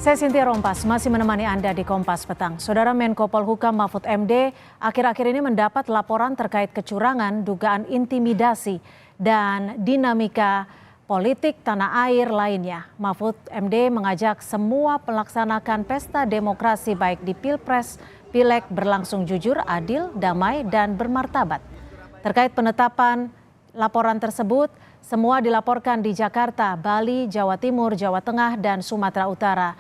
Saya Cynthia Rompas, masih menemani Anda di Kompas Petang. Saudara Menko Polhukam Mahfud MD akhir-akhir ini mendapat laporan terkait kecurangan, dugaan intimidasi, dan dinamika politik tanah air lainnya. Mahfud MD mengajak semua melaksanakan pesta demokrasi baik di Pilpres, Pileg berlangsung jujur, adil, damai, dan bermartabat. Terkait penetapan laporan tersebut, semua dilaporkan di Jakarta, Bali, Jawa Timur, Jawa Tengah, dan Sumatera Utara,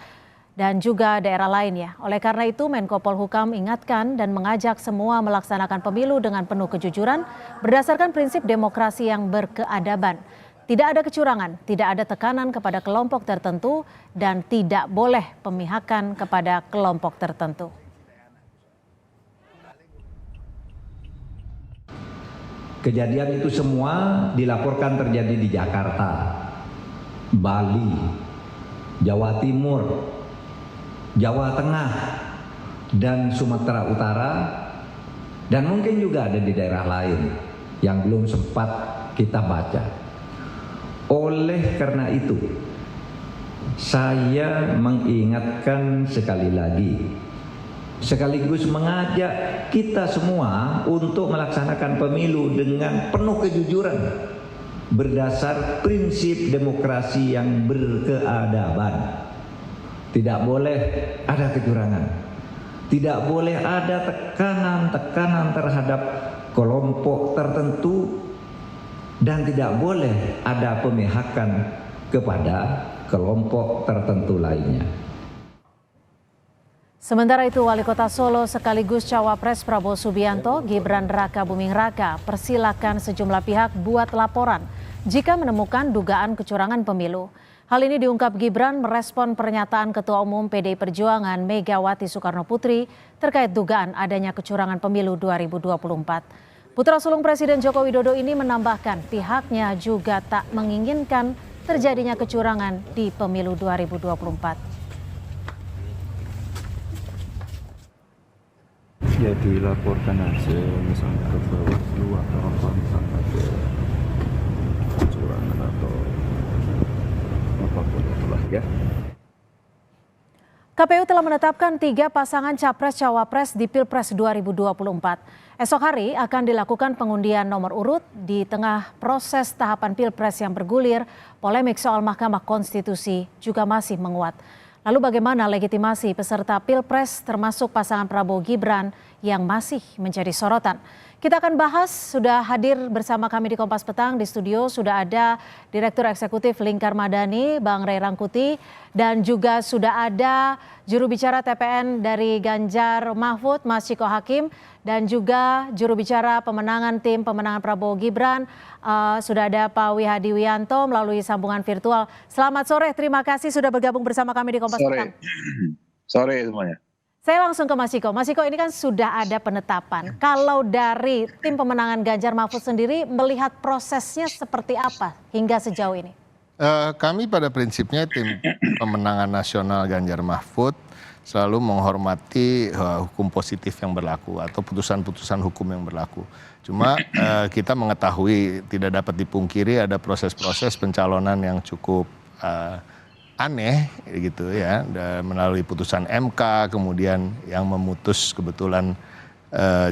dan juga daerah lainnya. Oleh karena itu, Menko Polhukam ingatkan dan mengajak semua melaksanakan pemilu dengan penuh kejujuran berdasarkan prinsip demokrasi yang berkeadaban. Tidak ada kecurangan, tidak ada tekanan kepada kelompok tertentu, dan tidak boleh pemihakan kepada kelompok tertentu. Kejadian itu semua dilaporkan terjadi di Jakarta, Bali, Jawa Timur, Jawa Tengah, dan Sumatera Utara, dan mungkin juga ada di daerah lain yang belum sempat kita baca. Oleh karena itu, saya mengingatkan sekali lagi, sekaligus mengajak kita semua untuk melaksanakan pemilu dengan penuh kejujuran berdasar prinsip demokrasi yang berkeadaban. Tidak boleh ada kecurangan, tidak boleh ada tekanan-tekanan terhadap kelompok tertentu, dan tidak boleh ada pemihakan kepada kelompok tertentu lainnya. Sementara itu, Wali Kota Solo sekaligus Cawapres Prabowo Subianto, Gibran Rakabuming Raka, persilakan sejumlah pihak buat laporan jika menemukan dugaan kecurangan pemilu. Hal ini diungkap Gibran merespon pernyataan Ketua Umum PDI Perjuangan Megawati Soekarnoputri terkait dugaan adanya kecurangan pemilu 2024. Putra sulung Presiden Joko Widodo ini menambahkan pihaknya juga tak menginginkan terjadinya kecurangan di pemilu 2024. Ya dilaporkan aja misalnya ke Bawaslu atau apa, misalnya ada kecurangan atau apapun itulah ya. KPU telah menetapkan 3 pasangan Capres-Cawapres di Pilpres 2024. Esok hari akan dilakukan pengundian nomor urut di tengah proses tahapan Pilpres yang bergulir, polemik soal Mahkamah Konstitusi juga masih menguat. Lalu bagaimana legitimasi peserta Pilpres termasuk pasangan Prabowo Gibran yang masih menjadi sorotan? Kita akan bahas, sudah hadir bersama kami di Kompas Petang. Di studio sudah ada Direktur Eksekutif Lingkar Madani, Bang Ray Rangkuti, dan juga sudah ada juru bicara TPN dari Ganjar Mahfud, Mas Ciko Hakim, dan juga juru bicara pemenangan tim pemenangan Prabowo Gibran, sudah ada Pak Wihadi Wianto melalui sambungan virtual. Selamat sore, terima kasih sudah bergabung bersama kami di Kompas Petang. Sore semuanya. Saya langsung ke Mas Ciko. Mas Ciko, ini kan sudah ada penetapan. Kalau dari tim pemenangan Ganjar Mahfud sendiri melihat prosesnya seperti apa hingga sejauh ini? Kami pada prinsipnya tim pemenangan nasional Ganjar Mahfud selalu menghormati hukum positif yang berlaku atau putusan-putusan hukum yang berlaku. Cuma kita mengetahui, tidak dapat dipungkiri ada proses-proses pencalonan yang cukup aneh gitu ya, melalui putusan MK, kemudian yang memutus kebetulan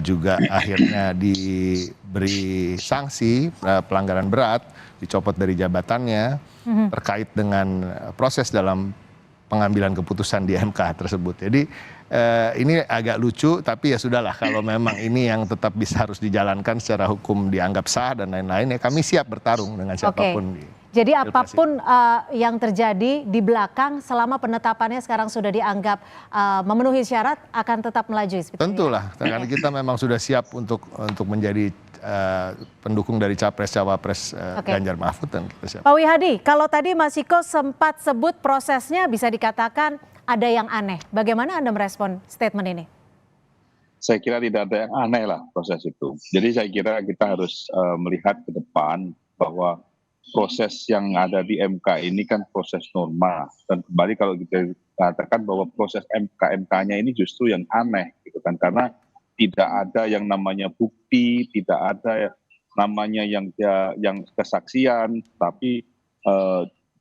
juga akhirnya diberi sanksi pelanggaran berat, dicopot dari jabatannya terkait dengan proses dalam pengambilan keputusan di MK tersebut. Jadi ini agak lucu, tapi ya sudahlah, kalau memang ini yang tetap bisa harus dijalankan secara hukum dianggap sah dan lain-lain, ya kami siap bertarung dengan siapapun. Jadi apapun yang terjadi di belakang selama penetapannya sekarang sudah dianggap memenuhi syarat akan tetap melaju. Tentulah, karena kita memang sudah siap untuk menjadi pendukung dari Capres-Cawapres Ganjar Mahfud dan kita siap. Pak Wihadi, kalau tadi Mas Ciko sempat sebut prosesnya bisa dikatakan ada yang aneh. Bagaimana Anda merespon statement ini? Saya kira tidak ada yang aneh lah proses itu. Jadi saya kira kita harus melihat ke depan bahwa proses yang ada di MK ini kan proses normal, dan kembali kalau kita katakan bahwa proses MK-nya ini justru yang aneh gitu kan, karena tidak ada yang namanya bukti, tidak ada namanya yang kesaksian, tapi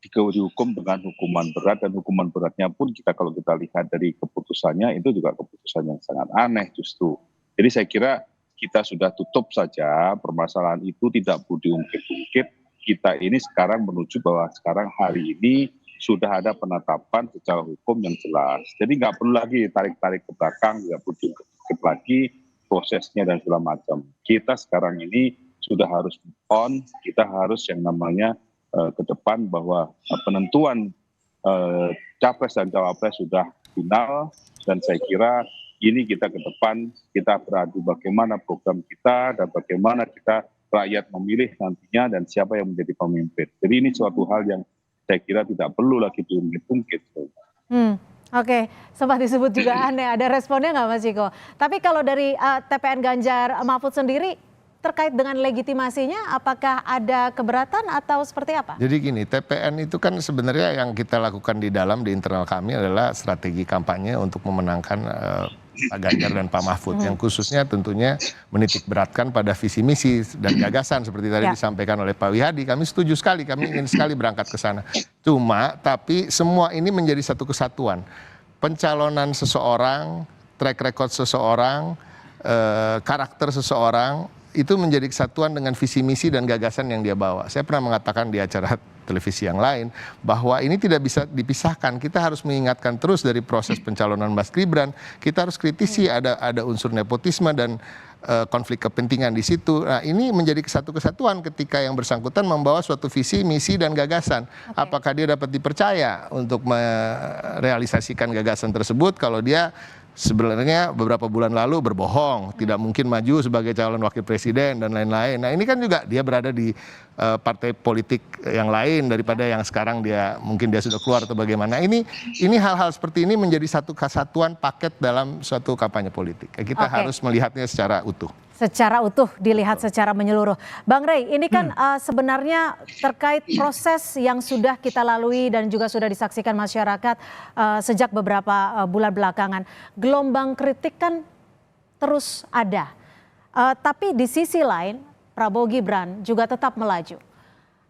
dihukum dengan hukuman berat, dan hukuman beratnya pun kalau kita lihat dari keputusannya itu juga keputusan yang sangat aneh justru. Jadi saya kira kita sudah tutup saja, permasalahan itu tidak perlu diungkit-ungkit. Kita ini sekarang menuju bahwa sekarang hari ini sudah ada penetapan secara hukum yang jelas. Jadi nggak perlu lagi tarik-tarik ke belakang, nggak perlu diungkit lagi prosesnya dan segala macam. Kita sekarang ini sudah harus move on, kita harus yang namanya ke depan bahwa penentuan capres dan cawapres sudah final, dan saya kira ini kita ke depan, kita beradu bagaimana program kita dan bagaimana kita rakyat memilih nantinya dan siapa yang menjadi pemimpin. Jadi ini suatu hal yang saya kira tidak perlu lagi diungkit-ungkit. Oke, sempat disebut juga aneh. Ada responnya nggak Mas Ciko? Tapi kalau dari TPN Ganjar Mahfud sendiri terkait dengan legitimasinya, apakah ada keberatan atau seperti apa? Jadi gini, TPN itu kan sebenarnya yang kita lakukan di internal kami adalah strategi kampanye untuk memenangkan Pak Ganjar dan Pak Mahfud, yang khususnya tentunya menitik beratkan pada visi misi dan gagasan seperti tadi disampaikan oleh Pak Wihadi. Kami setuju sekali, kami ingin sekali berangkat ke sana. Tapi semua ini menjadi satu kesatuan. Pencalonan seseorang, track record seseorang, karakter seseorang itu menjadi kesatuan dengan visi misi dan gagasan yang dia bawa. Saya pernah mengatakan di acara televisi yang lain bahwa ini tidak bisa dipisahkan. Kita harus mengingatkan terus dari proses pencalonan Mas Gibran. Kita harus kritisi ada unsur nepotisme dan konflik kepentingan di situ. Nah, ini menjadi kesatuan ketika yang bersangkutan membawa suatu visi, misi dan gagasan. Apakah dia dapat dipercaya untuk merealisasikan gagasan tersebut kalau dia sebenarnya beberapa bulan lalu berbohong, tidak mungkin maju sebagai calon wakil presiden dan lain-lain. Nah, ini kan juga dia berada di partai politik yang lain daripada yang sekarang mungkin dia sudah keluar atau bagaimana. Ini hal-hal seperti ini menjadi satu kesatuan paket dalam suatu kampanye politik. Kita harus melihatnya secara utuh. Secara utuh, dilihat secara menyeluruh. Bang Rey, ini kan sebenarnya terkait proses yang sudah kita lalui dan juga sudah disaksikan masyarakat sejak beberapa bulan belakangan. Gelombang kritik kan terus ada. Tapi di sisi lain, Prabowo Gibran juga tetap melaju.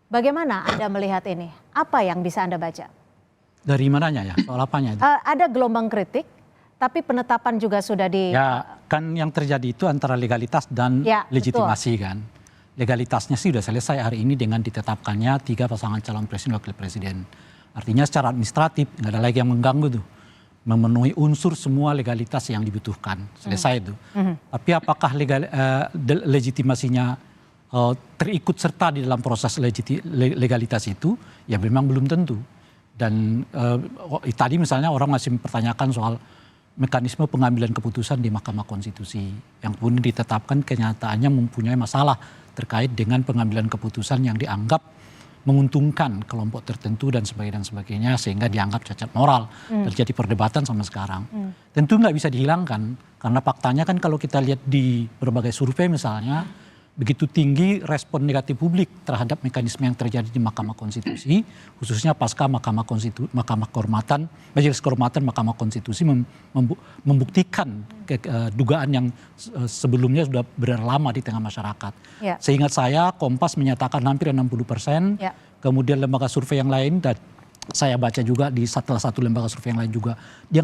Bagaimana Anda melihat ini? Apa yang bisa Anda baca? Dari mananya ya? Soal apanya? Ada gelombang kritik, tapi penetapan juga sudah di... Ya, kan yang terjadi itu antara legalitas dan legitimasi kan. Legalitasnya sih sudah selesai hari ini dengan ditetapkannya 3 pasangan calon presiden wakil presiden. Artinya secara administratif nggak ada lagi yang mengganggu tuh. Memenuhi unsur semua legalitas yang dibutuhkan. Selesai itu. Tapi apakah legitimasinya terikut serta di dalam proses legalitas itu? Ya memang belum tentu. Dan tadi misalnya orang masih mempertanyakan soal mekanisme pengambilan keputusan di Mahkamah Konstitusi yang pun ditetapkan kenyataannya mempunyai masalah terkait dengan pengambilan keputusan yang dianggap menguntungkan kelompok tertentu dan sebagainya sehingga dianggap cacat moral. Terjadi perdebatan sampai sekarang. Tentu nggak bisa dihilangkan karena faktanya kan kalau kita lihat di berbagai survei misalnya begitu tinggi respon negatif publik terhadap mekanisme yang terjadi di Mahkamah Konstitusi, khususnya pasca Mahkamah Kehormatan, Majelis Kehormatan Mahkamah Konstitusi membuktikan dugaan yang sebelumnya sudah berlama di tengah masyarakat. Seingat saya Kompas menyatakan hampir 60%, kemudian lembaga survei yang lain dan saya baca juga di salah satu lembaga survei yang lain juga di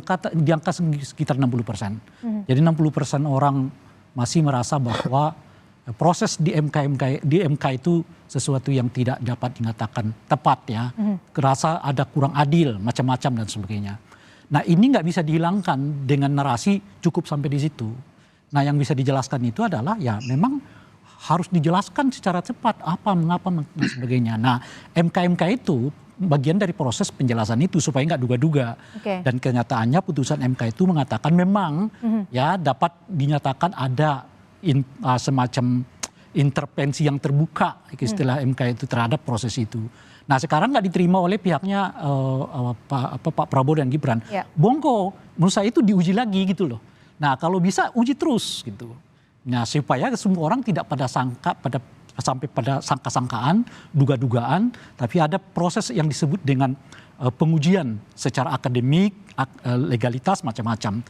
angka sekitar 60%. Jadi 60% orang masih merasa bahwa proses di MK itu sesuatu yang tidak dapat dinyatakan tepat ya, kerasa ada kurang adil macam-macam dan sebagainya. Nah ini nggak bisa dihilangkan dengan narasi cukup sampai di situ. Nah yang bisa dijelaskan itu adalah ya memang harus dijelaskan secara cepat apa mengapa dan sebagainya. Nah MK itu bagian dari proses penjelasan itu supaya nggak duga-duga. Dan kenyataannya putusan MK itu mengatakan memang ya dapat dinyatakan ada semacam intervensi yang terbuka istilah MK itu terhadap proses itu. Nah sekarang nggak diterima oleh pihaknya Pak Prabowo dan Gibran. Bongko, menurut saya itu diuji lagi gitu loh. Nah kalau bisa uji terus gitu. Nah supaya semua orang tidak sampai pada sangka-sangkaan, duga-dugaan, tapi ada proses yang disebut dengan pengujian secara akademik, legalitas macam-macam.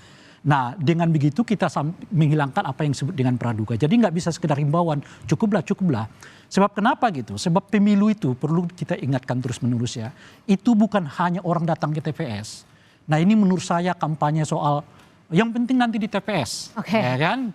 Nah, dengan begitu kita menghilangkan apa yang disebut dengan praduga. Jadi nggak bisa sekedar himbauan, cukuplah. Sebab kenapa gitu? Sebab pemilu itu perlu kita ingatkan terus-menerus ya. Itu bukan hanya orang datang ke TPS. Nah, ini menurut saya kampanye soal yang penting nanti di TPS. Oke. Ya kan?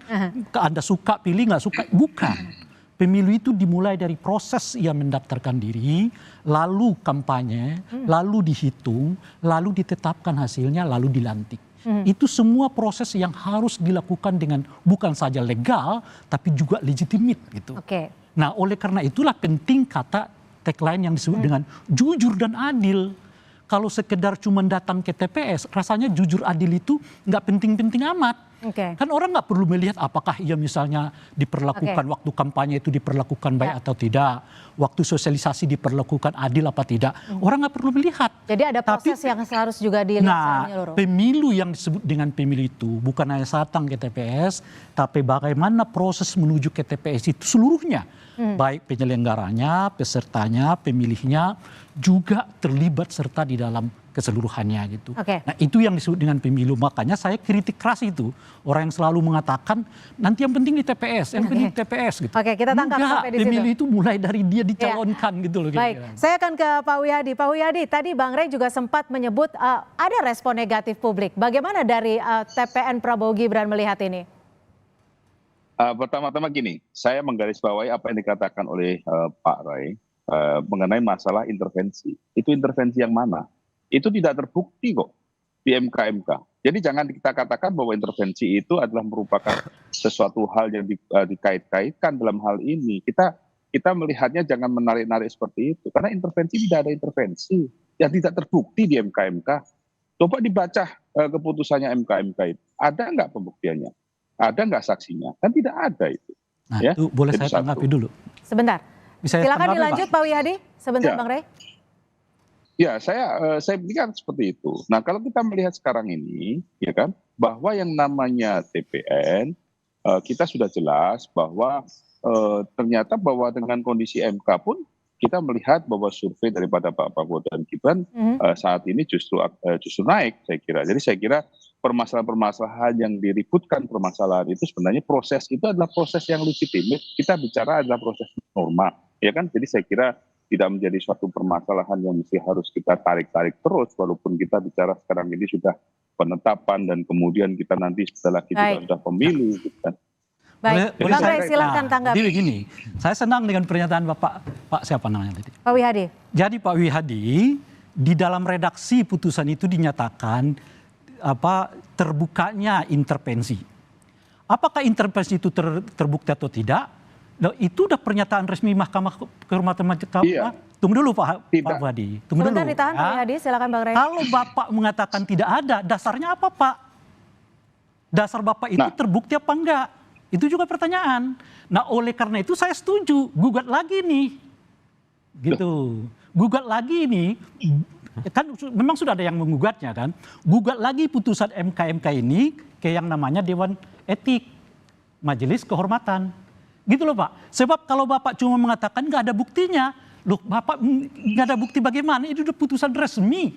Anda suka pilih, nggak suka, bukan. Pemilu itu dimulai dari proses ia mendaftarkan diri, lalu kampanye, lalu dihitung, lalu ditetapkan hasilnya, lalu dilantik. Itu semua proses yang harus dilakukan dengan bukan saja legal, tapi juga legitimate gitu. Oke. Nah, oleh karena itulah penting kata tagline yang disebut dengan jujur dan adil. Kalau sekedar cuma datang ke TPS, rasanya jujur adil itu nggak penting-penting amat. Oke. Kan orang nggak perlu melihat apakah ia misalnya diperlakukan waktu kampanye itu diperlakukan baik atau tidak, waktu sosialisasi diperlakukan adil apa tidak. Orang nggak perlu melihat. Jadi ada proses yang harus juga dilihat secara menyeluruh. Pemilu yang disebut dengan pemilu itu bukan hanya datang ke TPS, tapi bagaimana proses menuju ke TPS itu seluruhnya. Baik penyelenggaranya, pesertanya, pemilihnya juga terlibat serta di dalam keseluruhannya gitu. Oke. Nah, itu yang disebut dengan pemilu. Makanya saya kritik keras itu. Orang yang selalu mengatakan nanti yang penting di TPS, yang penting di TPS gitu. Oke, kita tangkap sampai di situ. Pemilu itu mulai dari dia dicalonkan gitu loh. Baik, saya akan ke Pak Wihadi. Pak Wihadi, tadi Bang Rey juga sempat menyebut ada respon negatif publik. Bagaimana dari TPN Prabowo Gibran melihat ini? Pertama-tama gini, saya menggarisbawahi apa yang dikatakan oleh Pak Ray mengenai masalah intervensi. Itu intervensi yang mana? Itu tidak terbukti kok di MK. Jadi jangan kita katakan bahwa intervensi itu adalah merupakan sesuatu hal yang dikait-kaitkan dalam hal ini. Kita melihatnya jangan menarik-narik seperti itu. Karena intervensi tidak ada intervensi yang tidak terbukti di MK. Coba dibaca keputusannya MK itu. Ada nggak pembuktiannya? Ada nggak saksinya? Kan tidak ada itu. Nah, ya? itu boleh Jadi saya tanggapi dulu. Sebentar. Silakan dilanjut Pak Wihadi. Sebentar Ya. Bang Rey. Ya, saya pikir seperti itu. Nah, kalau kita melihat sekarang ini, ya kan, bahwa yang namanya TPN, kita sudah jelas bahwa ternyata bahwa dengan kondisi MK pun kita melihat bahwa survei daripada Pak Prabowo dan Gibran saat ini justru naik, saya kira. Jadi saya kira permasalahan-permasalahan yang diributkan permasalahan itu sebenarnya proses itu adalah proses yang legitimate. Kita bicara adalah proses normal, ya kan? Jadi saya kira tidak menjadi suatu permasalahan yang mesti harus kita tarik-tarik terus, walaupun kita bicara sekarang ini sudah penetapan dan kemudian kita nanti setelah kita sudah pemilu. Gitu kan. Baik, Bang Rey silakan tanggapi. Jadi begini, saya senang dengan pernyataan Pak siapa namanya tadi? Pak Wihadi. Jadi Pak Wihadi di dalam redaksi putusan itu dinyatakan terbukanya intervensi. Apakah intervensi itu terbukti atau tidak? Nah, itu udah pernyataan resmi Mahkamah Kehormatan Mahkamah. Iya. Tunggu dulu Pak Wihadi. Tunggu Sebentar dulu. ditahan Pak Wihadi, silakan Bang Rey. Kalau Bapak mengatakan tidak ada, dasarnya apa Pak? Dasar Bapak itu terbukti apa enggak? Itu juga pertanyaan. Nah, oleh karena itu saya setuju, gugat lagi nih. Gitu. Gugat lagi nih. Kan memang sudah ada yang menggugatnya kan. Gugat lagi putusan MK ini ke yang namanya Dewan Etik, Majelis Kehormatan. Gitu loh Pak. Sebab kalau Bapak cuma mengatakan nggak ada buktinya, loh Bapak nggak ada bukti bagaimana? Itu udah putusan resmi.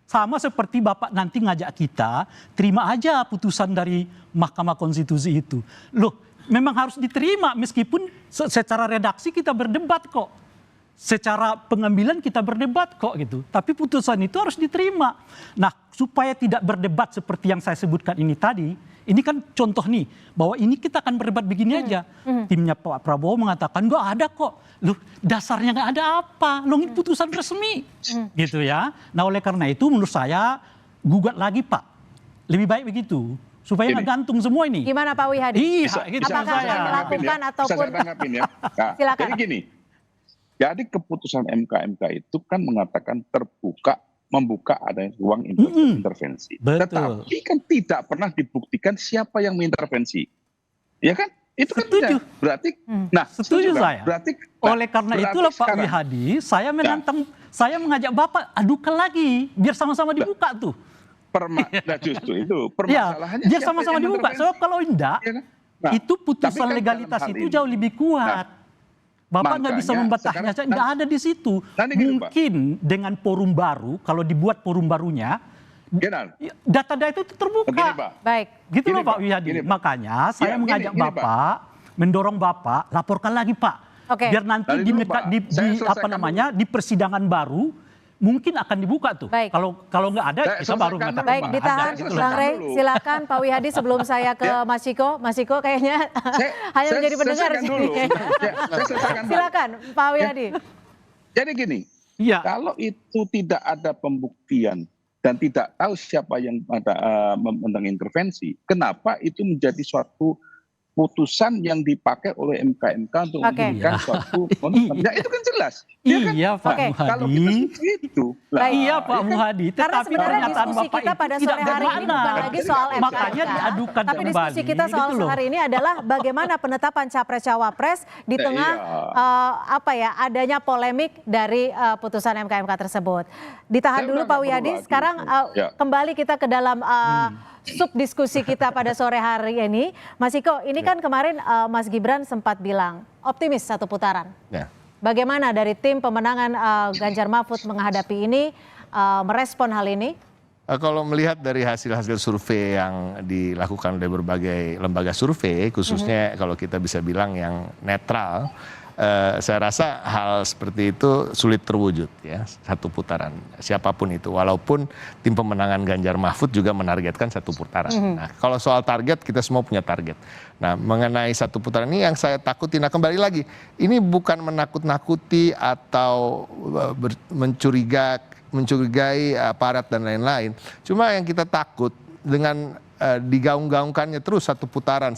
Sama seperti Bapak nanti ngajak kita, terima aja putusan dari Mahkamah Konstitusi itu. Loh, memang harus diterima meskipun secara redaksi kita berdebat kok. Secara pengambilan kita berdebat kok gitu. Tapi putusan itu harus diterima. Nah, supaya tidak berdebat seperti yang saya sebutkan ini tadi, ini kan contoh nih, bahwa ini kita akan berdebat begini aja. Timnya Pak Prabowo mengatakan nggak ada kok. Loh, dasarnya nggak ada apa. Loh, ini putusan resmi. Gitu ya. Nah, oleh karena itu menurut saya gugat lagi Pak. Lebih baik begitu. Supaya nggak gantung semua ini. Gimana Pak Wihadi? Iya, gitu. Apakah akan melakukan ataupun... Bisa saya tanggapin ya. Nah, Silakan. jadi gini, jadi keputusan MK itu kan mengatakan membuka adanya ruang intervensi. Betul. Tetapi kan tidak pernah dibuktikan siapa yang mengintervensi. Ya kan? Itu kan Setuju. berarti Setuju kan? saya. Berarti oleh karena itulah Pak sekarang, Wihadi, saya menantang, saya mengajak Bapak adukan lagi biar sama-sama dibuka tuh. Nah justru itu Ya, permasalahannya. biar siapa sama-sama yang dibuka. intervensi? Sebab kalau enggak, Ya kan? Nah, itu tapi putusan kan legalitas dalam hal itu ini- jauh lebih kuat. Bapak nggak bisa makanya membatahnya, sekarang- nggak ada di situ. Nanti gini, Pak. Mungkin dengan forum baru, kalau dibuat forum barunya, Data-data itu terbuka. Begini, Pak. Baik. Gitu Gini, loh Pak Pak. Wihadi. Gini, Pak. Makanya saya Ya, mengajak gini, Bapak, mendorong Bapak, laporkan lagi Pak. Oke. Biar nanti Tadi dulu, Pak. Saya selesaikan di persidangan baru mungkin akan dibuka tuh. Baik. Kalau nggak ada Saya kita baru selesaikan mengatakan. dulu, Baik, Pak. ditahan Ada, Bang Rey. dulu. Silakan Pak Wihadi sebelum saya ke Mas Ciko. Mas Ciko kayaknya hanya Saya menjadi pendengar di selesaikan sini. dulu. Saya selesaikan dulu. Silakan Pak Wihadi. Jadi gini, Iya. kalau itu tidak ada pembuktian dan tidak tahu siapa yang mengintervensi, kenapa itu menjadi suatu putusan yang dipakai oleh MK untuk Oke. memberikan suatu komitmen? Ya itu kan jelas. Ya kan? Iya Pak Oke. Kalau kita Muhadi. seperti itu, Baik. Iya Pak Muhadi. Karena Tetapi sebenarnya pernyataan diskusi Bapak kita itu pada tidak sore hari ini bermakna. bukan lagi soal MK. Makanya diadukan Tapi diskusi kembali, kita soal gitu loh. hari ini adalah bagaimana penetapan capres-cawapres di tengah adanya polemik dari putusan MK tersebut. Ditahan Saya dulu udah Pak nggak Wihadi. perlu lagi. Sekarang Ya. kembali kita ke dalam sub diskusi kita pada sore hari ini. Mas Iko, ini kan kemarin Mas Gibran sempat bilang optimis satu putaran. Ya. Bagaimana dari tim pemenangan Ganjar Mahfud menghadapi ini, merespon hal ini? Kalau melihat dari hasil-hasil survei yang dilakukan oleh berbagai lembaga survei, khususnya kalau kita bisa bilang yang netral, saya rasa hal seperti itu sulit terwujud ya, satu putaran siapapun itu, walaupun tim pemenangan Ganjar Mahfud juga menargetkan satu putaran. Nah, kalau soal target kita semua punya target. Nah, mengenai satu putaran ini yang saya takuti, nah kembali lagi, ini bukan menakut-nakuti atau mencurigai aparat dan lain-lain. Cuma yang kita takut dengan digaung-gaungkannya terus satu putaran,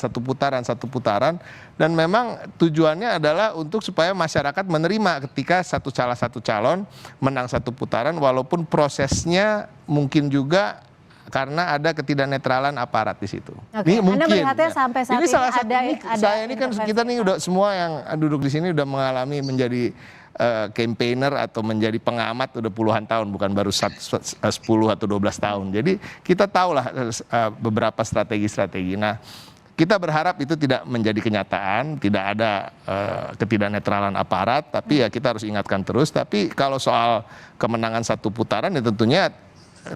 dan memang tujuannya adalah untuk supaya masyarakat menerima ketika salah satu calon menang satu putaran, walaupun prosesnya mungkin juga karena ada ketidaknetralan aparat di situ. Oke, Ini Anda mungkin. melihatnya sampai saat ini ini salah satu. Saya ini kan intervensi. kita nih udah semua yang duduk di sini udah mengalami menjadi campaigner atau menjadi pengamat udah puluhan tahun, bukan baru 10 atau 12 tahun. Jadi kita tahulah beberapa strategi-strategi. Nah, kita berharap itu tidak menjadi kenyataan, tidak ada ketidaknetralan aparat, tapi ya kita harus ingatkan terus. Tapi kalau soal kemenangan satu putaran ya tentunya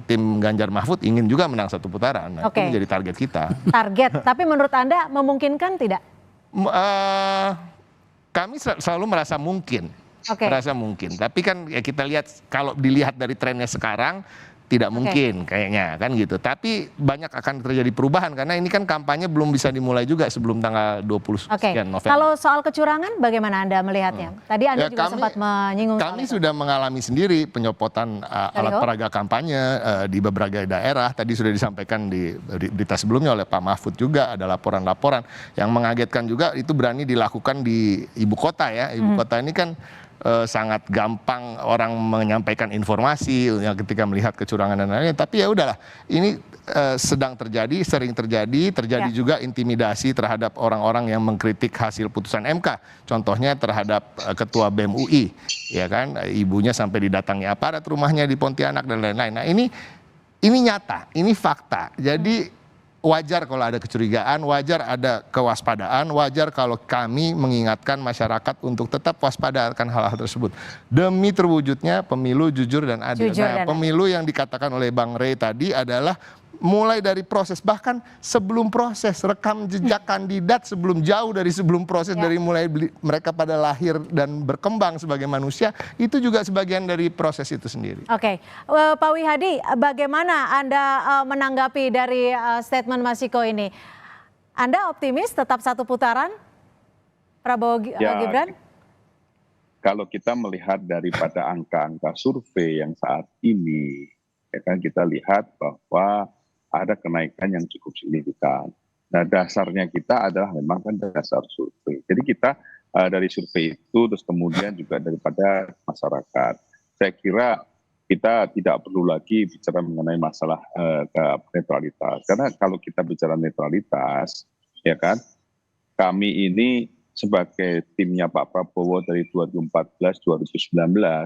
tim Ganjar Mahfud ingin juga menang satu putaran. Nah, Oke. itu menjadi target kita. Target, tapi menurut Anda memungkinkan tidak? Kami selalu merasa mungkin. Oke. Merasa mungkin. Tapi kan ya kita lihat, kalau dilihat dari trennya sekarang tidak mungkin kayaknya kan gitu. Tapi banyak akan terjadi perubahan karena ini kan kampanye belum bisa dimulai juga sebelum tanggal 20 Oke. sekian November. Kalau soal kecurangan bagaimana Anda melihatnya? Tadi Anda Ya, juga sempat menyinggung soal Kami itu. sudah mengalami sendiri penyopotan alat peraga kampanye di beberapa daerah. Tadi sudah disampaikan di berita sebelumnya oleh Pak Mahfud juga, ada laporan-laporan yang mengagetkan juga, itu berani dilakukan di ibu kota ya. Ibu kota ini kan sangat gampang orang menyampaikan informasi yang ketika melihat kecurangan dan lain-lain. Tapi ya udahlah, ini sedang terjadi, sering terjadi juga intimidasi terhadap orang-orang yang mengkritik hasil putusan MK. Contohnya terhadap ketua BEM UI, ya kan, ibunya sampai didatangi aparat rumahnya di Pontianak dan lain-lain. Nah, ini nyata, ini fakta. Jadi wajar kalau ada kecurigaan, wajar ada kewaspadaan, wajar kalau kami mengingatkan masyarakat untuk tetap waspada akan hal-hal tersebut. Demi terwujudnya pemilu jujur dan adil. Pemilu yang dikatakan oleh Bang Rey tadi adalah mulai dari proses, bahkan sebelum proses, rekam jejak kandidat sebelum proses, dari mulai mereka pada lahir dan berkembang sebagai manusia, itu juga sebagian dari proses itu sendiri. Oke, Pak Wihadi, bagaimana Anda menanggapi dari statement Mas Iko ini? Anda optimis tetap satu putaran Prabowo Gibran? Kalau kita melihat daripada angka-angka survei yang saat ini, ya kan, kita lihat bahwa ada kenaikan yang cukup signifikan. Nah, dasarnya kita adalah memang kan dasar survei. Jadi kita dari survei itu, terus kemudian juga daripada masyarakat. Saya kira kita tidak perlu lagi bicara mengenai masalah netralitas. Karena kalau kita bicara netralitas, ya kan, kami ini sebagai timnya Pak Prabowo dari 2014-2019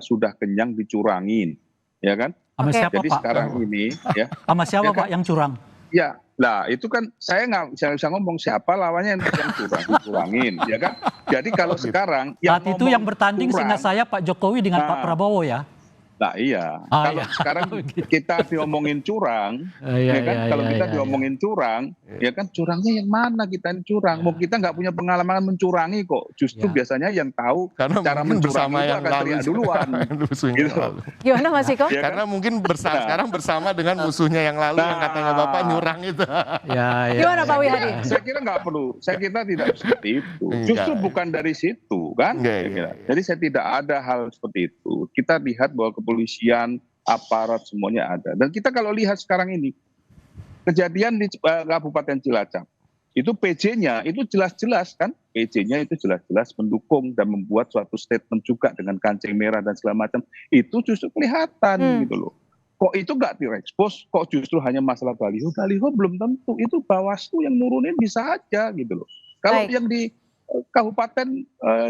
sudah kenyang dicurangin, ya kan? Sama siapa Jadi Pak? sekarang ini, ya. Sama siapa Ya kan? Pak yang curang? Ya, lah itu kan saya nggak bisa ngomong siapa lawannya yang curangin, ya kan? Jadi kalau sekarang Saat itu yang bertanding curang, seingat saya Pak Jokowi dengan Pak Prabowo ya. Nah iya, Ah, kalau iya. sekarang kita diomongin curang, Iya, ya kan? iya, Kalau iya, kita iya, diomongin curang, ya kan curangnya yang mana kita ini curang? Mau kita nggak punya pengalaman mencurangi kok. Justru Ya. biasanya yang tahu Karena cara mungkin mencurangi bersama itu yang akan lalu. teriak duluan. Musuhnya Gitu. yang lalu. Gimana Mas Iko? Ya kan? Karena mungkin Nah. sekarang bersama dengan musuhnya yang lalu yang katanya Bapak nyurang itu. Ya, ya, Gimana ya. Pak Wihadi? Saya kira nggak perlu. Saya kira tidak seperti itu. Justru Enggak. bukan dari situ kan. Enggak, Saya iya, kira. iya. Jadi saya tidak ada hal seperti itu. Kita lihat bahwa kepolisian, aparat semuanya ada. Dan kita kalau lihat sekarang ini kejadian di Kabupaten Cilacap itu PJ-nya itu jelas-jelas kan, PJ-nya itu jelas-jelas mendukung dan membuat suatu statement juga dengan kancing merah dan segala macam. Itu justru kelihatan gitu loh. Kok itu nggak diekspos, kok justru hanya masalah baliho? Baliho belum tentu, itu Bawaslu yang nurunin bisa aja gitu loh. Kalau Baik. yang di Kabupaten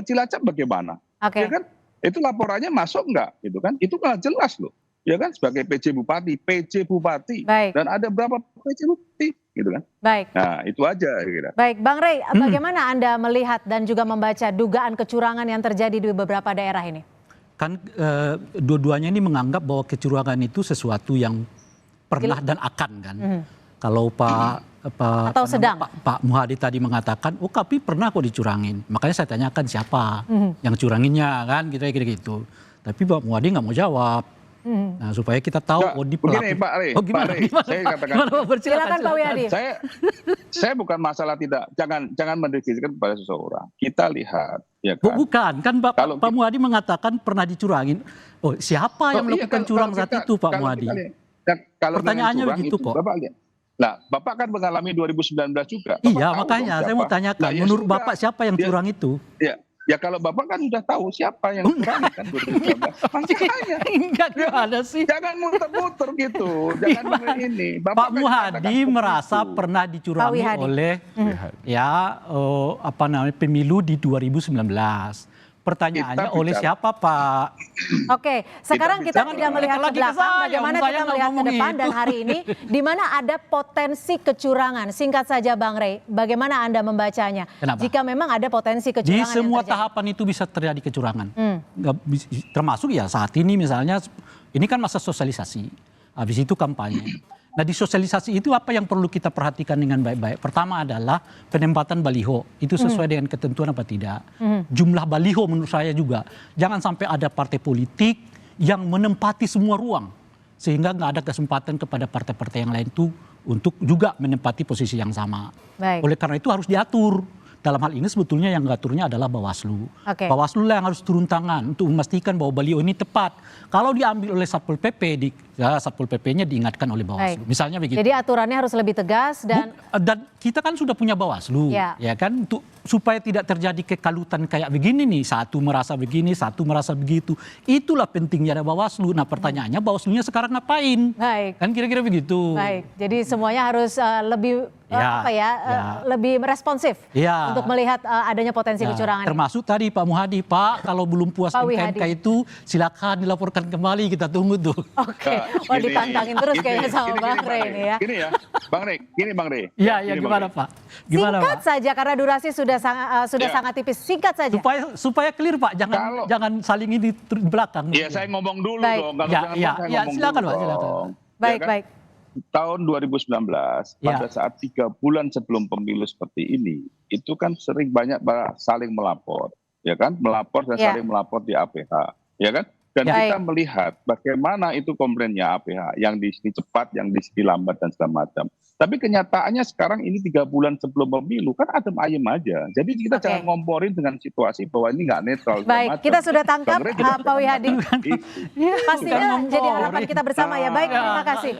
Cilacap bagaimana? Oke. Ya kan? Itu laporannya masuk nggak gitu kan? Itu nggak jelas loh. Ya kan sebagai PJ Bupati, Baik. dan ada berapa PJ Bupati gitu kan? Baik. Nah itu aja kira. Baik, Bang Rey, bagaimana Anda melihat dan juga membaca dugaan kecurangan yang terjadi di beberapa daerah ini? Kan dua-duanya ini menganggap bahwa kecurangan itu sesuatu yang pernah dan akan kan. Kalau Atau sedang. Pak Muhadi tadi mengatakan, oh tapi pernah kok dicurangin. Makanya saya tanyakan siapa yang curanginnya kan, kira-kira gitu. Tapi Pak Muhadi nggak mau jawab. Nah supaya kita tahu, Nggak, oh di begini, Pak Rey, gimana, Pak Rey, gimana, saya Pak? katakan. Gimana, Pak? Bersilakan, Silakan Pak Wihadi. Saya bukan masalah tidak, jangan mendefinisikan kepada seseorang. Kita lihat, ya kan? Bukan, kan Kalau Pak Muhadi mengatakan pernah dicurangin. Oh siapa yang iya, melakukan curang saat itu Pak Muhadi? Kalau Pertanyaannya curang begitu itu, kok. Bapak lihat. Nah, Bapak kan mengalami 2019 juga. Bapak Iya tahu makanya dong saya mau siapa. tanyakan, Nah, ya menurut sudah. Bapak siapa yang Ya, curang itu? Ya kalau Bapak kan sudah tahu siapa yang curang kan 2019. Makanya Enggak gimana sih? jangan muter-muter gitu. Jangan ini. Pak kan Muhadi katakan merasa begitu. pernah Pak dicurangi Wihadi. oleh pemilu di 2019. Pertanyaannya Kita oleh bicara- siapa Pak? Oke, sekarang kita bicara- tidak melihat ke Lagi ke belakang, saya, bagaimana saya kita nggak melihat ke ngomong depan itu. dan hari ini di mana ada potensi kecurangan. Singkat saja Bang Rey, bagaimana Anda membacanya? Kenapa? Jika memang ada potensi Di kecurangan semua yang terjadi. tahapan itu bisa terjadi kecurangan. Termasuk ya saat ini misalnya, ini kan masa sosialisasi. Habis itu kampanye. Nah di sosialisasi itu apa yang perlu kita perhatikan dengan baik-baik? Pertama adalah penempatan baliho. Itu sesuai dengan ketentuan apa tidak? Jumlah baliho menurut saya juga. Jangan sampai ada partai politik yang menempati semua ruang. Sehingga nggak ada kesempatan kepada partai-partai yang lain itu untuk juga menempati posisi yang sama. Baik. Oleh karena itu harus diatur. Dalam hal ini sebetulnya yang mengaturnya adalah Bawaslu. Oke. Bawaslu lah yang harus turun tangan untuk memastikan bahwa baliho ini tepat. Kalau diambil oleh Satpol PP, Satpol PP-nya diingatkan oleh Bawaslu. Baik. Misalnya begitu. Jadi aturannya harus lebih tegas dan Dan kita kan sudah punya Bawaslu, Ya. ya kan, untuk supaya tidak terjadi kekalutan kayak begini nih, satu merasa begini, satu merasa begitu. Itulah pentingnya ada Bawaslu. Nah pertanyaannya Bawaslunya sekarang ngapain? baik. Kan kira-kira begitu. Baik, jadi semuanya harus lebih Ya, ya. lebih responsif Ya. untuk melihat adanya potensi Ya, kecurangan. termasuk tadi Pak Muhadi, Pak kalau belum puas Pak MK Wihadi. itu silakan dilaporkan kembali, kita tunggu tuh. Oke, Nah, wah gini, ditantangin terus kayaknya sama Bang Rey ini ya. Gini ya, Bang Rey, Bang Rey. Iya, iya Gini, Bang gimana Rey. Pak? Gimana Singkat Pak? saja karena durasi sudah Ya. sangat tipis. Singkat saja. Supaya clear Pak, Kalau- jangan saling ini di belakang. Iya, saya ngomong dulu Baik. dong. Kalau Ya, jangan ya, saya ya, ngomong silakan, dulu Pak, silakan. dong. Baik, Ya kan? baik. Tahun 2019, Ya. pada saat 3 bulan sebelum pemilu seperti ini, itu kan sering banyak saling melapor, ya kan? Melapor dan Ya. saling melapor di APH, ya kan? Dan Ya. kita melihat bagaimana itu komplainnya APH, yang di sini cepat, yang di sini lambat dan segala macam. Tapi kenyataannya sekarang ini 3 bulan sebelum pemilu kan adem ayem aja. Jadi kita Oke. jangan ngomporin dengan situasi bahwa ini nggak netral. segala Baik, macam. kita sudah tangkap Bang Rey juga Pak Wihadi. Itu. Pastinya Bukan jadi ngomong. harapan kita bersama ya. Baik, terima kasih.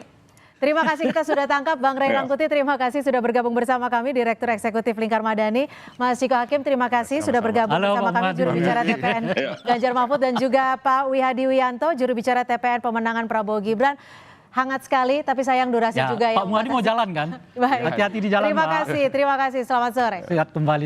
Terima kasih kita sudah tangkap Bang Rey Ya. Rangkuti, terima kasih sudah bergabung bersama kami, Direktur Eksekutif Lingkar Madani. Mas Ciko Hakim, terima kasih sudah bergabung Halo, bersama Bang kami, Madi. juru bicara TPN Ganjar Mahfud dan juga Pak Wihadi Wianto, juru bicara TPN pemenangan Prabowo Gibran. Hangat sekali, tapi sayang durasi Ya, juga ya. Pak Muhadi mau jalan kan? Baik. Hati-hati di jalan Terima Pak. kasih, selamat sore. Sehat kembali.